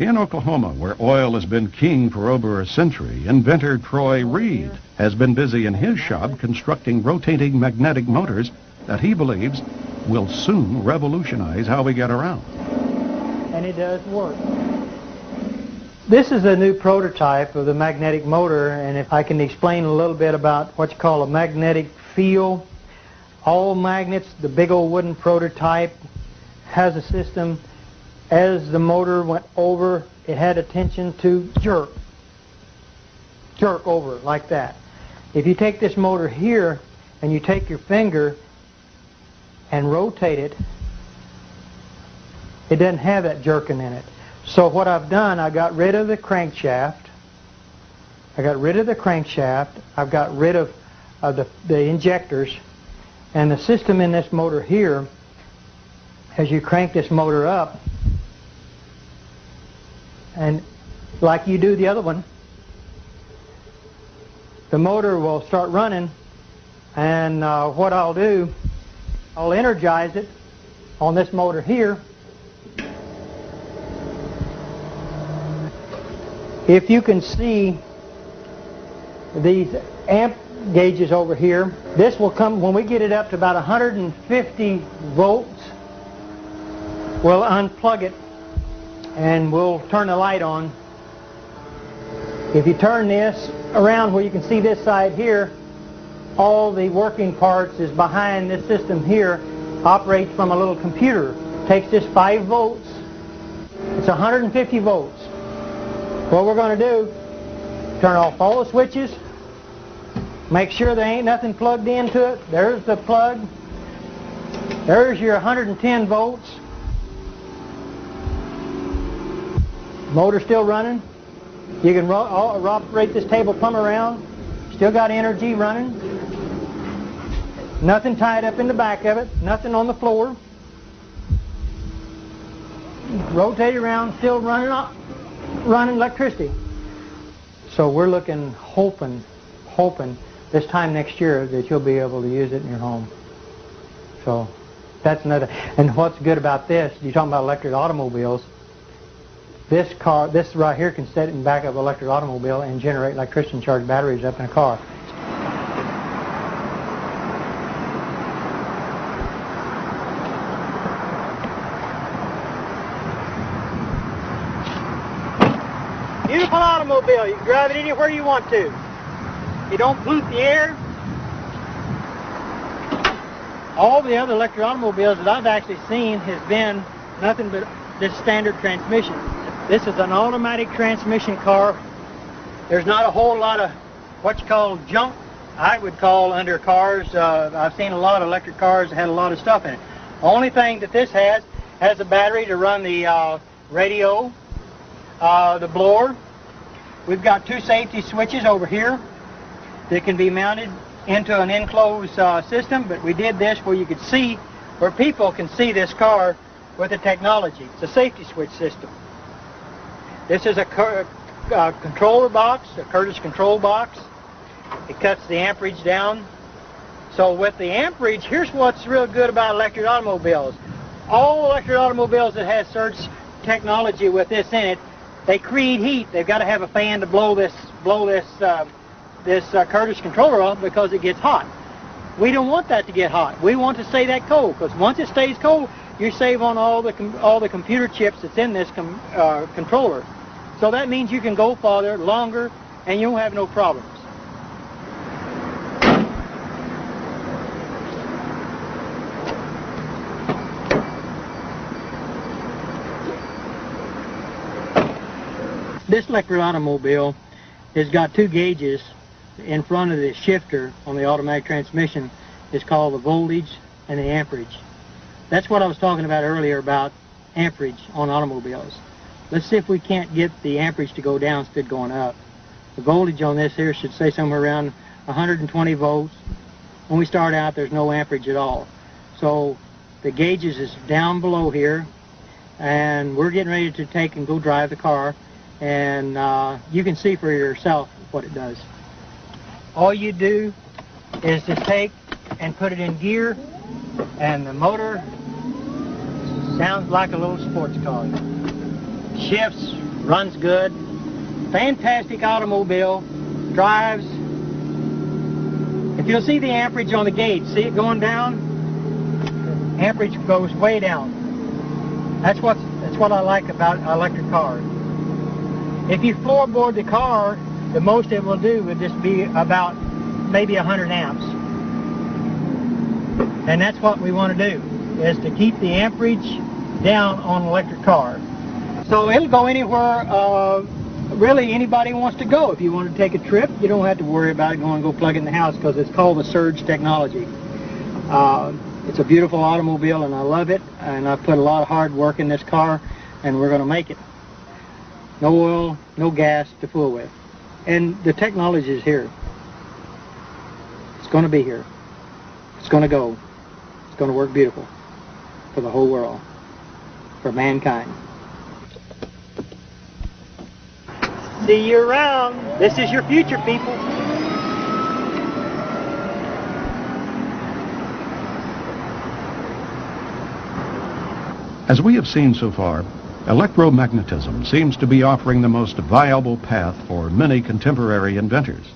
In Oklahoma, where oil has been king for over a century, inventor Troy Reed has been busy in his shop constructing rotating magnetic motors that he believes will soon revolutionize how we get around. And it does work. This is a new prototype of the magnetic motor, and if I can explain a little bit about what you call a magnetic field. All magnets, the big old wooden prototype, has a system. As the motor went over, it had a tension to jerk over like that. If you take this motor here and you take your finger and rotate it, it doesn't have that jerking in it. So what I've done, I got rid of the crankshaft. I've got rid of the injectors, and the system in this motor here, as you crank this motor up, and like you do the other one, the motor will start running, and what I'll do, I'll energize it on this motor here. If you can see these amp gauges over here, this will come, when we get it up to about 150 volts, we'll unplug it and we'll turn the light on. If you turn this around where you can see this side here, all the working parts is behind this system here, operates from a little computer. Takes this 5 volts, it's 150 volts. What we're going to do, turn off all the switches, make sure there ain't nothing plugged into it. There's the plug. There's your 110 volts. Motor still running. You can operate this table plumb around. Still got energy running. Nothing tied up in the back of it. Nothing on the floor. Rotate around, still running electricity. So we're looking, hoping this time next year that you'll be able to use it in your home. So that's another. And what's good about this, you're talking about electric automobiles, this right here can sit in the back of an electric automobile and generate electricity and charge batteries up in a car. Beautiful automobile. You can drive it anywhere you want to. You don't pollute the air. All the other electric automobiles that I've actually seen has been nothing but this standard transmission. This is an automatic transmission car. There's not a whole lot of what you call junk, I would call, under cars. I've seen a lot of electric cars that had a lot of stuff in it. The only thing that this has a battery to run the radio, the blower. We've got 2 safety switches over here that can be mounted into an enclosed system, but we did this where you could see, where people can see this car with the technology. It's a safety switch system. This is a controller box, a Curtis control box. It cuts the amperage down. So with the amperage, here's what's real good about electric automobiles. All electric automobiles that have surge technology with this in it, they create heat. They've got to have a fan to blow this Curtis controller off because it gets hot. We don't want that to get hot. We want to stay that cold, because once it stays cold, you save on all the computer chips that's in this controller. So that means you can go farther, longer, and you'll have no problems. This electric automobile has got 2 gauges in front of the shifter on the automatic transmission. It's called the voltage and the amperage. That's what I was talking about earlier about amperage on automobiles. Let's see if we can't get the amperage to go down instead of going up. The voltage on this here should say somewhere around 120 volts. When we start out, there's no amperage at all. So the gauges is down below here, and we're getting ready to take and go drive the car, and you can see for yourself what it does. All you do is to take and put it in gear, and the motor sounds like a little sports car. shifts, runs good. Fantastic automobile, drives. If you'll see the amperage on the gauge, see it going down? Amperage goes way down. That's what I like about electric cars. If you floorboard the car, the most it will do would just be about maybe 100 amps. And that's what we want to do, is to keep the amperage down on an electric car. So it'll go anywhere really anybody wants to go. If you want to take a trip, you don't have to worry about it going to go plug it in the house, because it's called the surge technology. It's a beautiful automobile and I love it, and I've put a lot of hard work in this car, and we're going to make it. No oil, no gas to fool with. And the technology is here. It's going to be here. It's going to go. It's going to work beautiful for the whole world, for mankind. See you around. This is your future, people. As we have seen so far, electromagnetism seems to be offering the most viable path for many contemporary inventors.